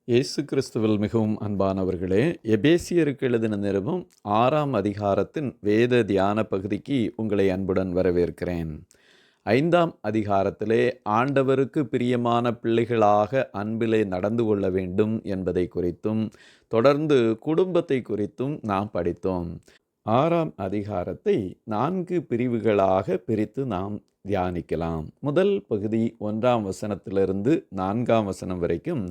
இயேசு கிறிஸ்துவில் மிகவும் அன்பானவர்களே, எபேசியருக்கு எழுதின நிருபம் 6ஆம் அதிகாரத்தின் வேத தியான பகுதிக்கு உங்களை அன்புடன் வரவேற்கிறேன். 5ஆம் அதிகாரத்திலே ஆண்டவருக்கு பிரியமான பிள்ளைகளாக அன்பிலே நடந்து கொள்ள வேண்டும் என்பதை குறித்தும், தொடர்ந்து குடும்பத்தை குறித்தும் நாம் படித்தோம். 6ஆம் அதிகாரத்தை 4 பிரிவுகளாக பிரித்து நாம் தியானிக்கலாம். முதல் பகுதி 1ஆம் வசனத்திலிருந்து 4ஆம் வசனம் வரைக்கும்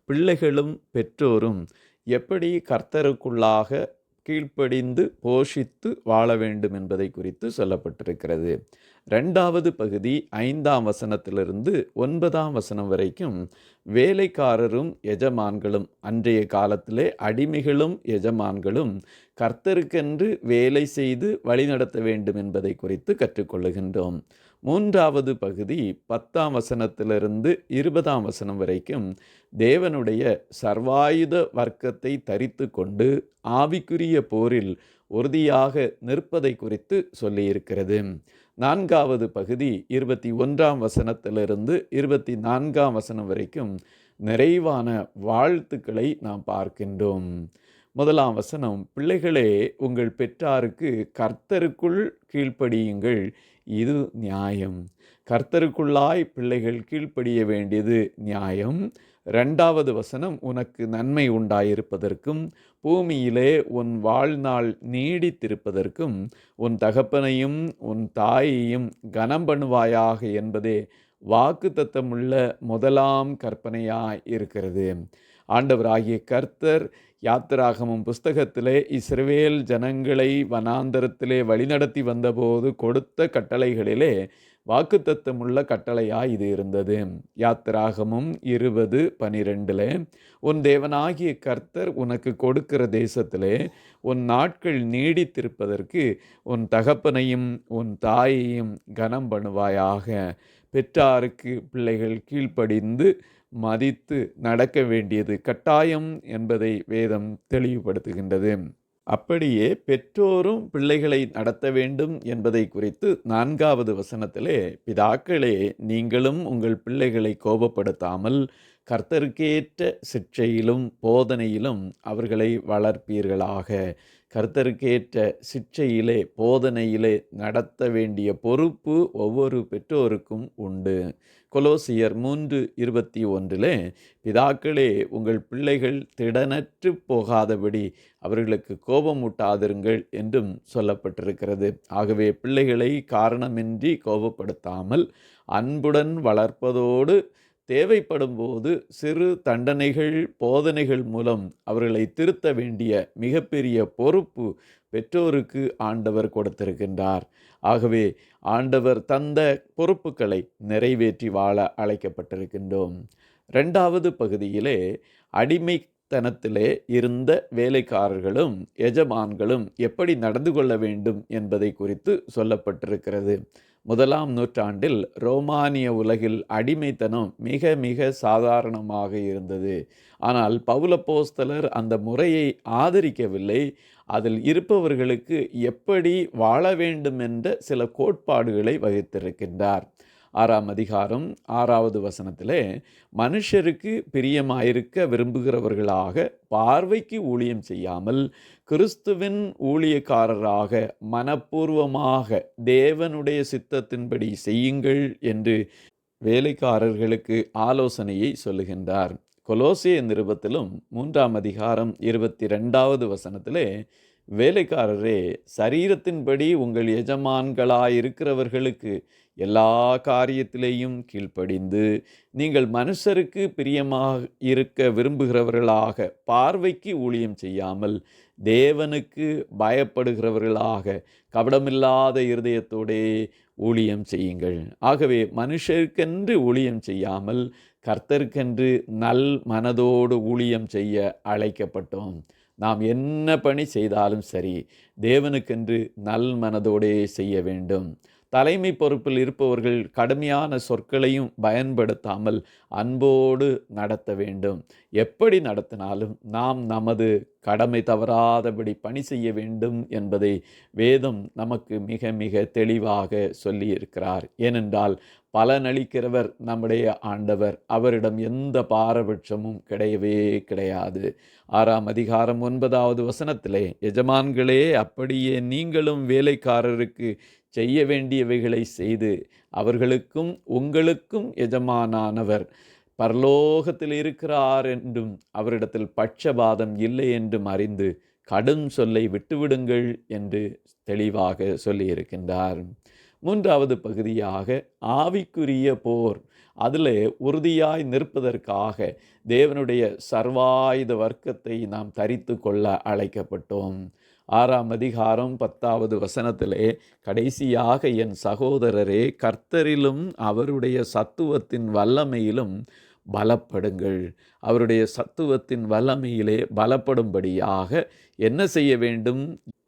பிள்ளைகளும் பெற்றோரும் எப்படி கர்த்தருக்குள்ளாக கீழ்ப்படிந்து போஷித்து வாழ வேண்டும் என்பதை குறித்து சொல்லப்பட்டிருக்கிறது. 2வது பகுதி 5ஆம் வசனத்திலிருந்து 9ஆம் வசனம் வரைக்கும் வேலைக்காரரும் எஜமான்களும், அன்றைய காலத்திலே அடிமைகளும் எஜமான்களும் கர்த்தருக்கென்று வேலை செய்து வழிநடத்த வேண்டும் என்பதை குறித்து கற்றுக்கொள்ளுகின்றோம். 3வது பகுதி 10ஆம் வசனத்திலிருந்து 20ஆம் வசனம் வரைக்கும் தேவனுடைய சர்வாயுத வர்க்கத்தை தரித்து கொண்டு ஆவிக்குரிய போரில் உறுதியாக நிற்பதை குறித்து சொல்லியிருக்கிறது. 4வது பகுதி 21ஆம் வசனத்திலிருந்து 24ஆம் வசனம் வரைக்கும் நிறைவான வாழ்த்துக்களை நாம் பார்க்கின்றோம். 1ஆம் வசனம், பிள்ளைகளே உங்கள் பெற்றாருக்கு கர்த்தருக்குள் கீழ்ப்படியுங்கள், இது நியாயம். கர்த்தருக்குள்ளாய் பிள்ளைகள் கீழ்ப்படிய வேண்டியது நியாயம். 2வது வசனம், உனக்கு நன்மை உண்டாயிருப்பதற்கும் பூமியிலே உன் வாழ்நாள் நீடித்திருப்பதற்கும் உன் தகப்பனையும் உன் தாயையும் கனம் பண்ணுவாயாக என்பதே வாக்குத்தத்தமுள்ள முதலாம் கற்பனையாய் இருக்கிறது. ஆண்டவராகிய கர்த்தர் யாத்திராகமம் புஸ்தகத்திலே இஸ்ரவேல் ஜனங்களை வனாந்தரத்திலே வழிநடத்தி வந்தபோது கொடுத்த கட்டளைகளிலே வாக்குத்தத்தமுள்ள கட்டளையாய் இது இருந்தது. யாத்திராகமம் 20:12 உன் தேவனாகிய கர்த்தர் உனக்கு கொடுக்கிற தேசத்திலே உன் நாட்கள் நீடித்திருப்பதற்கு உன் தகப்பனையும் உன் தாயையும் கனம் பண்ணுவாயாக. பெற்றாருக்கு பிள்ளைகள் கீழ்ப்படிந்து மதித்து நடக்க வேண்டியது கட்டாயம் என்பதை வேதம் தெளிவுபடுத்துகின்றது. அப்படியே பெற்றோரும் பிள்ளைகளை நடத்த வேண்டும் என்பதை குறித்து 4வது வசனத்திலே, பிதாக்களே நீங்களும் உங்கள் பிள்ளைகளை கோபப்படுத்தாமல் கர்த்தருக்கேற்ற சிட்சையிலும் போதனையிலும் அவர்களை வளர்ப்பீர்களாக. கர்த்தருக்கேற்ற சிட்சையிலே போதனையிலே நடத்த வேண்டிய பொறுப்பு ஒவ்வொரு பெற்றோருக்கும் உண்டு. கொலோசியர் 3:21 பிதாக்களே உங்கள் பிள்ளைகள் திடனற்று போகாதபடி அவர்களுக்கு கோபமூட்டாதிருங்கள் என்றும் சொல்லப்பட்டிருக்கிறது. ஆகவே பிள்ளைகளை காரணமின்றி கோபப்படுத்தாமல் அன்புடன் வளர்ப்பதோடு தேவைப்படும் போது சிறு தண்டனைகள் போதனைகள் மூலம் அவர்களை திருத்த வேண்டிய மிகப்பெரிய பொறுப்பு பெற்றோருக்கு ஆண்டவர் கொடுத்திருக்கின்றார். ஆகவே ஆண்டவர் தந்த பொறுப்புகளை நிறைவேற்றி வாழ அழைக்கப்பட்டிருக்கின்றோம். 2வது பகுதியிலே அடிமைத்தனத்திலே இருந்த வேலைக்காரர்களும் எஜமான்களும் எப்படி நடந்து கொள்ள வேண்டும் என்பதை குறித்து சொல்லப்பட்டிருக்கிறது. 1ஆம் நூற்றாண்டில் ரோமானிய உலகில் அடிமைத்தனம் மிக மிக சாதாரணமாக இருந்தது. ஆனால் பவுலப்போஸ்தலர் அந்த முறையை ஆதரிக்கவில்லை. அதில் இருப்பவர்களுக்கு எப்படி வாழ வேண்டும் என்ற சில கோட்பாடுகளை வகுத்திருக்கின்றார். 6ஆம் அதிகாரம் 6வது வசனத்திலே, மனுஷருக்கு பிரியமாயிருக்க விரும்புகிறவர்களாக பார்வைக்கு ஊழியம் செய்யாமல் கிறிஸ்துவின் ஊழியக்காரராக மனப்பூர்வமாக தேவனுடைய சித்தத்தின்படி செய்யுங்கள் என்று வேலைக்காரர்களுக்கு ஆலோசனையை சொல்லுகின்றார். கொலோசிய நிருபத்திலும் 3ஆம் அதிகாரம் 22வது வசனத்திலே, வேலைக்காரரே சரீரத்தின்படி உங்கள் எஜமான்களாயிருக்கிறவர்களுக்கு எல்லா காரியத்திலேயும் கீழ்ப்படிந்து நீங்கள் மனுஷருக்கு பிரியமாக இருக்க விரும்புகிறவர்களாக பார்வைக்கு ஊழியம் செய்யாமல் தேவனுக்கு பயப்படுகிறவர்களாக கபடமில்லாத இருதயத்தோடே ஊழியம் செய்யுங்கள். ஆகவே மனுஷருக்கென்று ஊழியம் செய்யாமல் கர்த்தருக்கென்று நல் மனதோடு ஊழியம் செய்ய அழைக்கப்பட்டோம். நாம் என்ன பணி செய்தாலும் சரி, தேவனுக்கென்று நல் மனதோடே செய்ய வேண்டும். தலைமை பொறுப்பில் இருப்பவர்கள் கடுமையான சொற்களையும் பயன்படுத்தாமல் அன்போடு நடத்த வேண்டும். எப்படி நடத்தினாலும் நாம் நமது கடமை தவறாதபடி பணி செய்ய வேண்டும் என்பதை வேதம் நமக்கு மிக மிக தெளிவாக சொல்லியிருக்கிறார். ஏனென்றால் பலனளிக்கிறவர் நம்முடைய ஆண்டவர். அவரிடம் எந்த பாரபட்சமும் கிடையவே கிடையாது. 6ஆம் அதிகாரம் 9வது வசனத்திலே, எஜமான்களே, அப்படியே நீங்களும் வேலைக்காரருக்கு செய்ய வேண்டியவைகளை செய்து, அவர்களுக்கும் உங்களுக்கும் எஜமானானவர் பரலோகத்தில் இருக்கிறார் என்றும் அவரிடத்தில் பட்சபாதம் இல்லை என்றும் அறிந்து கடும் சொல்லை விட்டுவிடுங்கள் என்று தெளிவாக சொல்லியிருக்கின்றார். 3வது பகுதியாக ஆவிக்குரிய போர். அதில் உறுதியாய் நிற்பதற்காக தேவனுடைய சர்வாயுத வர்க்கத்தை நாம் தரித்து கொள்ள அழைக்கப்பட்டோம். 6ஆம் அதிகாரம் 10வது வசனத்திலே, கடைசியாக என் சகோதரரே, கர்த்தரிலும் அவருடைய சத்துவத்தின் வல்லமையிலும் பலப்படுங்கள். அவருடைய சத்துவத்தின் வல்லமையிலே பலப்படும்படியாக என்ன செய்ய வேண்டும்,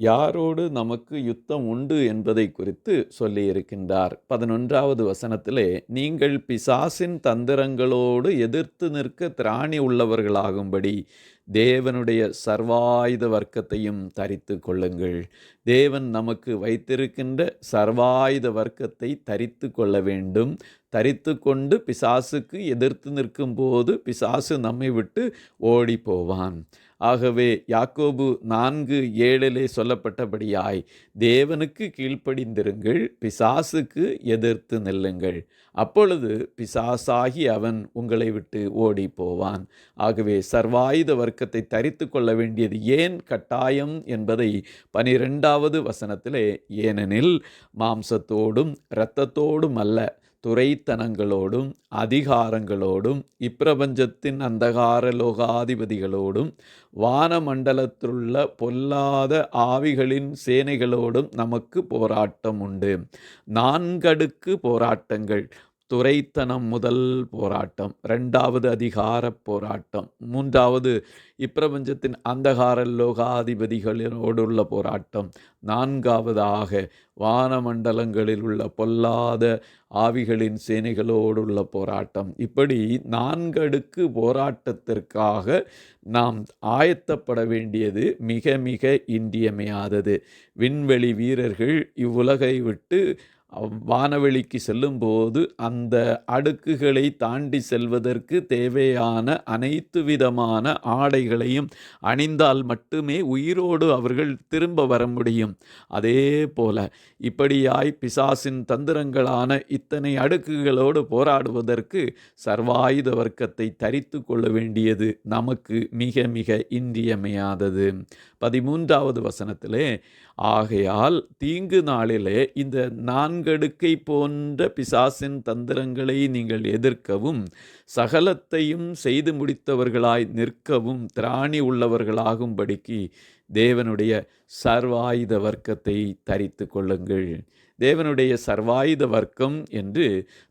யாரோடு நமக்கு யுத்தம் உண்டு என்பதை குறித்து சொல்லியிருக்கின்றார். 11வது வசனத்திலே, நீங்கள் பிசாசின் தந்திரங்களோடு எதிர்த்து நிற்க திராணி உள்ளவர்களாகும்படி தேவனுடைய சர்வாயுத வர்க்கத்தையும் தரித்து கொள்ளுங்கள். தேவன் நமக்கு வைத்திருக்கின்ற சர்வாயுத வர்க்கத்தை தரித்து கொள்ள வேண்டும். தரித்து கொண்டு பிசாசுக்கு எதிர்த்து நிற்கும் போது பிசாசு நம்மை விட்டு ஓடி போவான். ஆகவே யாக்கோபு 4:7 சொல்லப்பட்டபடியாய் தேவனுக்கு கீழ்ப்படிந்திருங்கள், பிசாசுக்கு எதிர்த்து நில்லுங்கள். அப்பொழுது பிசாசாகி அவன் உங்களை விட்டு ஓடி போவான். ஆகவே சர்வாயுத வர்க்கத்தை தரித்து கொள்ள வேண்டியது ஏன் கட்டாயம் என்பதை 12வது வசனத்திலே, ஏனெனில் மாம்சத்தோடும் இரத்தத்தோடும் அல்ல, துரைத்தனங்களோடும் அதிகாரங்களோடும் இப்பிரபஞ்சத்தின் அந்தகார லோகாதிபதிகளோடும் வானமண்டலத்திலுள்ள பொல்லாத ஆவிகளின் சேனைகளோடும் நமக்கு போராட்டம் உண்டு. 4 அடுக்கு போராட்டங்கள். துரைத்தனம் முதல் போராட்டம், 2வது அதிகார போராட்டம், 3வது இப்பிரபஞ்சத்தின் அந்தகார லோகாதிபதிகளோடுள்ள போராட்டம், 4வதாக வானமண்டலங்களில் உள்ள பொல்லாத ஆவிகளின் சேனைகளோடுள்ள போராட்டம். இப்படி 4 அடுக்கு போராட்டத்திற்காக நாம் ஆயத்தப்பட வேண்டியது மிக மிக இன்றியமையாதது. விண்வெளி வீரர்கள் இவ்வுலகை விட்டு வானவெளிக்கு செல்லும்போது அந்த அடுக்குகளை தாண்டி செல்வதற்கு தேவையான அனைத்து விதமான ஆடைகளையும் அணிந்தால் மட்டுமே உயிரோடு அவர்கள் திரும்ப வர முடியும். அதே போல இப்படியாய் பிசாசின் தந்திரங்களான இத்தனை அடுக்குகளோடு போராடுவதற்கு சர்வாயுத வர்க்கத்தை தரித்து கொள்ள வேண்டியது நமக்கு மிக மிக இன்றியமையாதது. 13வது வசனத்திலே, ஆகையால் தீங்கு நாளிலே இந்த 4 அடுக்கை போன்ற பிசாசின் தந்திரங்களை நீங்கள் எதிர்க்கவும் சகலத்தையும் செய்து முடித்தவர்களாய் நிற்கவும் திராணி உள்ளவர்களாகும்படிக்கு தேவனுடைய சர்வாயுத வர்க்கத்தை தரித்து கொள்ளுங்கள். தேவனுடைய சர்வாயுத வர்க்கம் என்று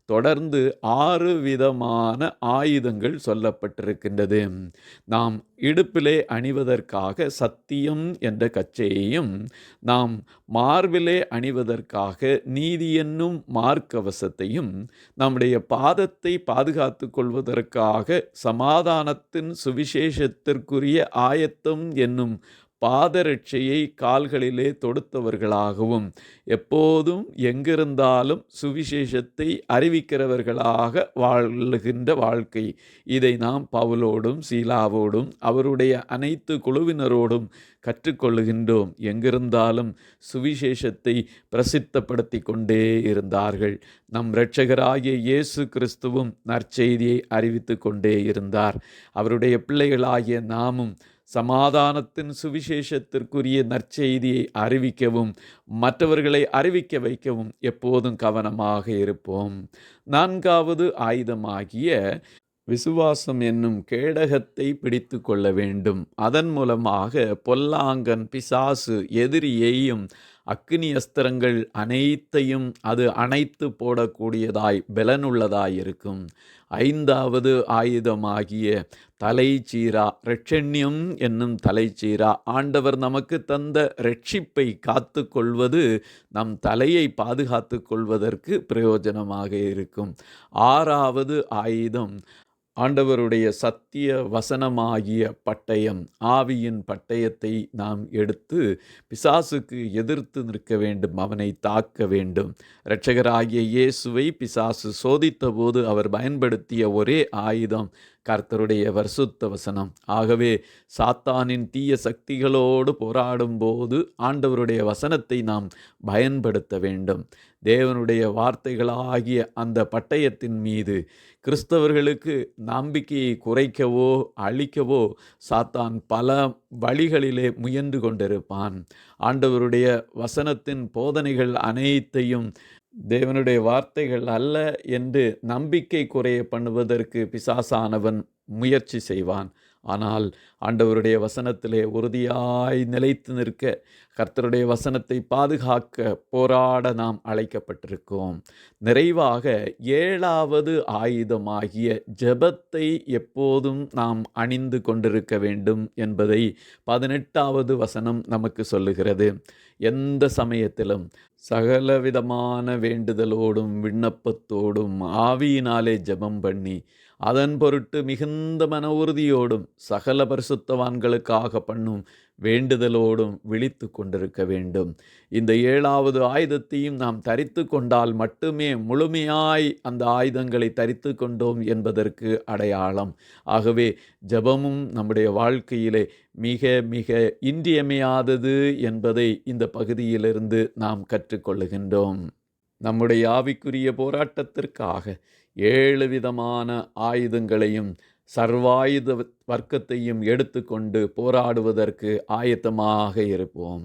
தொடர்ந்து 6 விதமான ஆயுதங்கள் சொல்லப்பட்டிருக்கின்றது. நாம் இடுப்பிலே அணிவதற்காக சத்தியம் என்ற கச்சையையும், நாம் மார்பிலே அணிவதற்காக நீதி என்னும் மார்க்கவசத்தையும், நம்முடைய பாதத்தை பாதுகாத்து கொள்வதற்காக சமாதானத்தின் சுவிசேஷத்திற்குரிய ஆயத்தம் என்னும் பாதரட்சையை கால்களிலே தொடுத்தவர்களாகவும், எப்போதும் எங்கிருந்தாலும் சுவிசேஷத்தை அறிவிக்கிறவர்களாக வாழுகின்ற வாழ்க்கை, இதை நாம் பவுலோடும் சீலாவோடும் அவருடைய அனைத்து குழுவினரோடும் கற்றுக்கொள்ளுகின்றோம். எங்கிருந்தாலும் சுவிசேஷத்தை பிரசித்தப்படுத்தி கொண்டே இருந்தார்கள். நம் இரட்சகராகிய இயேசு கிறிஸ்துவும் நற்செய்தியை அறிவித்து கொண்டே இருந்தார். அவருடைய பிள்ளைகளாகிய நாமும் சமாதானத்தின் சுவிசேஷத்திற்குரிய நற்செய்தியை அறிவிக்கவும் மற்றவர்களை அறிவிக்க வைக்கவும் எப்போதும் கவனமாக இருப்போம். 4வது ஆயுதமாகிய விசுவாசம் என்னும் கேடகத்தை பிடித்து கொள்ள வேண்டும். அதன் மூலமாக பொல்லாங்கன் பிசாசு எதிரியையும் அக்கினி அஸ்திரங்கள் அனைத்தையும் அது அணைத்து போடக்கூடியதாய் பலனுள்ளதாய் இருக்கும். 5வது ஆயுதமாகிய தலைச்சீரா, இரட்சண்யம் என்னும் தலைச்சீரா, ஆண்டவர் நமக்கு தந்த இரட்சிப்பை காத்து கொள்வது நம் தலையை பாதுகாத்து கொள்வதற்கு பிரயோஜனமாக இருக்கும். 6வது ஆயுதம் ஆண்டவருடைய சத்திய வசனமாகிய பட்டயம், ஆவியின் பட்டயத்தை நாம் எடுத்து பிசாசுக்கு எதிர்த்து நிற்க வேண்டும், அவனை தாக்க வேண்டும். இரட்சகராகிய இயேசுவை பிசாசு சோதித்தபோது அவர் பயன்படுத்திய ஒரே ஆயுதம் கர்த்தருடைய பரிசுத்த வசனம். ஆகவே சாத்தானின் தீய சக்திகளோடு போராடும்போது ஆண்டவருடைய வசனத்தை நாம் பயன்படுத்த வேண்டும். தேவனுடைய வார்த்தைகளாகிய அந்த பட்டயத்தின் மீது கிறிஸ்தவர்களுக்கு நம்பிக்கையை குறைக்கவோ அழிக்கவோ சாத்தான் பல வழிகளிலே முயன்று கொண்டிருப்பான். ஆண்டவருடைய வசனத்தின் போதனைகள் அனைத்தையும் தேவனுடைய வார்த்தைகள் அல்ல என்று நம்பிக்கை குறைய பண்ணுவதற்கு பிசாசானவன் முயற்சி செய்வான். ஆனால் ஆண்டவருடைய வசனத்திலே உறுதியாய் நிலைத்து நிற்க, கர்த்தருடைய வசனத்தை பாதுகாக்க போராட நாம் அழைக்கப்பட்டிருக்கோம். நிறைவாக 7வது ஆயுதமாகிய ஜெபத்தை எப்போதும் நாம் அணிந்து கொண்டிருக்க வேண்டும் என்பதை 18வது வசனம் நமக்கு சொல்லுகிறது. எந்த சமயத்திலும் சகலவிதமான வேண்டுதலோடும் விண்ணப்பத்தோடும் ஆவியினாலே ஜெபம் பண்ணி அதன் பொருட்டு மிகுந்த மன உறுதியோடும் சகல பரிசுத்தவான்களுக்காக பண்ணும் வேண்டுதலோடும் விழித்து கொண்டிருக்க வேண்டும். இந்த 7வது ஆயுதத்தையும் நாம் தரித்து கொண்டால் மட்டுமே முழுமையாய் அந்த ஆயுதங்களை தரித்து கொண்டோம் என்பதற்கு அடையாளம். ஆகவே ஜெபமும் நம்முடைய வாழ்க்கையிலே மிக மிக இன்றியமையாதது என்பதை இந்த பகுதியிலிருந்து நாம் கற்றுக்கொள்ளுகின்றோம். நம்முடைய ஆவிக்குரிய போராட்டத்திற்காக 7 விதமான ஆயுதங்களையும் சர்வாயுத வர்க்கத்தையும் எடுத்துக்கொண்டு போராடுவதற்கு ஆயத்தமாக இருப்போம்.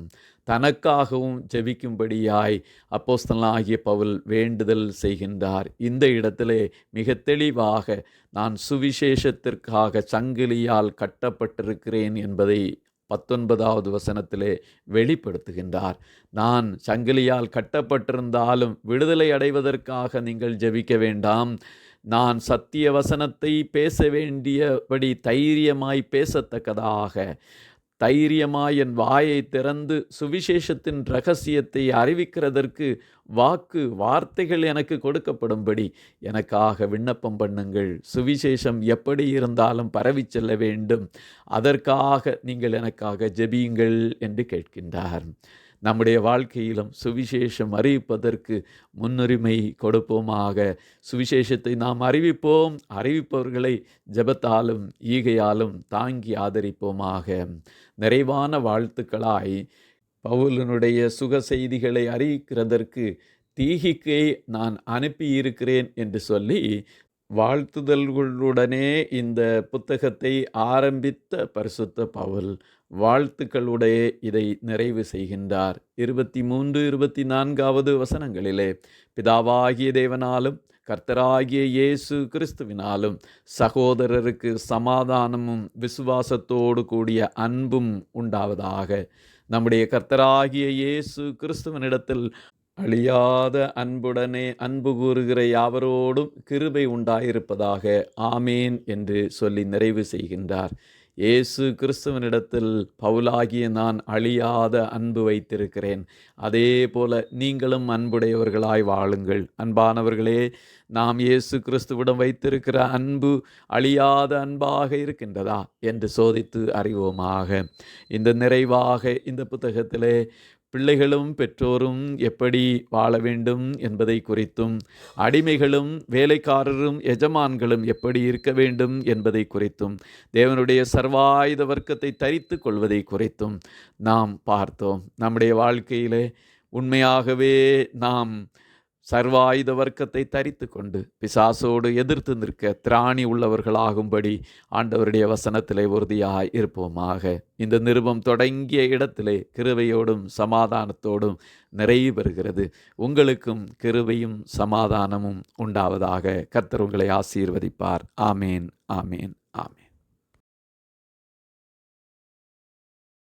தனக்காகவும் ஜெபிக்கும்படியாய் அப்போஸ்தலனாகிய பவுல் வேண்டுதல் செய்கின்றார். இந்த இடத்திலே மிக தெளிவாக நான் சுவிசேஷத்திற்காக சங்கிலியால் கட்டப்பட்டிருக்கிறேன் என்பதை 19வது வசனத்திலே வெளிப்படுத்துகின்றார். நான் சங்கிலியால் கட்டப்பட்டிருந்தாலும் விடுதலை அடைவதற்காக நீங்கள் ஜெபிக்க வேண்டாம். நான் சத்திய வசனத்தை பேச வேண்டியபடி தைரியமாய் பேசத்தக்கதாக, தைரியமாய் என் வாயை திறந்து சுவிசேஷத்தின் இரகசியத்தை அறிவிக்கிறதற்கு வார்த்தைகள் எனக்கு கொடுக்கப்படும்படி எனக்காக விண்ணப்பம் பண்ணுங்கள். சுவிசேஷம் எப்படி இருந்தாலும் பரவி செல்ல வேண்டும், அதற்காக நீங்கள் எனக்காக ஜெபியுங்கள் என்று கேட்கின்றார். நம்முடைய வாழ்க்கையிலும் சுவிசேஷம் அறிவிப்பதற்கு முன்னுரிமை கொடுப்போமாக. சுவிசேஷத்தை நாம் அறிவிப்போம், அறிவிப்பவர்களை ஜெபத்தாலும் ஈகையாலும் தாங்கி ஆதரிப்போமாக. நிறைவான வாழ்த்துக்களாய் பவுலினுடைய சுக செய்திகளை அறிவிக்கிறதற்கு தீகிக்கை நான் அனுப்பியிருக்கிறேன் என்று சொல்லி வாழ்த்துதல்களுடனே இந்த புத்தகத்தை ஆரம்பித்த பரிசுத்த பவுல் வாழ்த்துக்களுடைய இதை நிறைவு செய்கின்றார். 23, 24வது வசனங்களிலே பிதாவாகிய தேவனாலும் கர்த்தராகிய இயேசு கிறிஸ்துவினாலும் சகோதரருக்கு சமாதானமும் விசுவாசத்தோடு கூடிய அன்பும் உண்டாவதாக. நம்முடைய கர்த்தராகிய இயேசு கிறிஸ்துவனிடத்தில் அழியாத அன்புடனே அன்பு கூறுகிற யாவரோடும் கிருபை உண்டாயிருப்பதாக. ஆமேன் என்று சொல்லி நிறைவு செய்கின்றார். இயேசு கிறிஸ்துவனிடத்தில் பவுலாகிய நான் அழியாத அன்பு வைத்திருக்கிறேன். அதே போல நீங்களும் அன்புடையவர்களாய் வாழுங்கள். அன்பானவர்களே, நாம் இயேசு கிறிஸ்துவிடம் வைத்திருக்கிற அன்பு அழியாத அன்பாக இருக்கின்றதா என்று சோதித்து அறிவோமாக. இந்த நிறைவாக இந்த புத்தகத்திலே பிள்ளைகளும் பெற்றோரும் எப்படி வாழ வேண்டும் என்பதை குறித்தும், அடிமைகளும் வேலைக்காரரும் எஜமான்களும் எப்படி இருக்க வேண்டும் என்பதை குறித்தும், தேவனுடைய சர்வாயுத வர்க்கத்தை தரித்து கொள்வதை குறித்தும் நாம் பார்த்தோம். நம்முடைய வாழ்க்கையிலே உண்மையாகவே நாம் சர்வாயுத வர்க்கத்தை தரித்து கொண்டு பிசாசோடு எதிர்த்து நிற்க திராணி உள்ளவர்களாகும்படி ஆண்டவருடைய வசனத்திலே உறுதியாய் இருப்போமாக. இந்த நிருபம் தொடங்கிய இடத்திலே கிருபையோடும் சமாதானத்தோடும் நிறைவு பெறுகிறது. உங்களுக்கும் கிருபையும் சமாதானமும் உண்டாவதாக. கர்த்தர் உங்களை ஆசீர்வதிப்பார். ஆமேன், ஆமேன், ஆமேன்.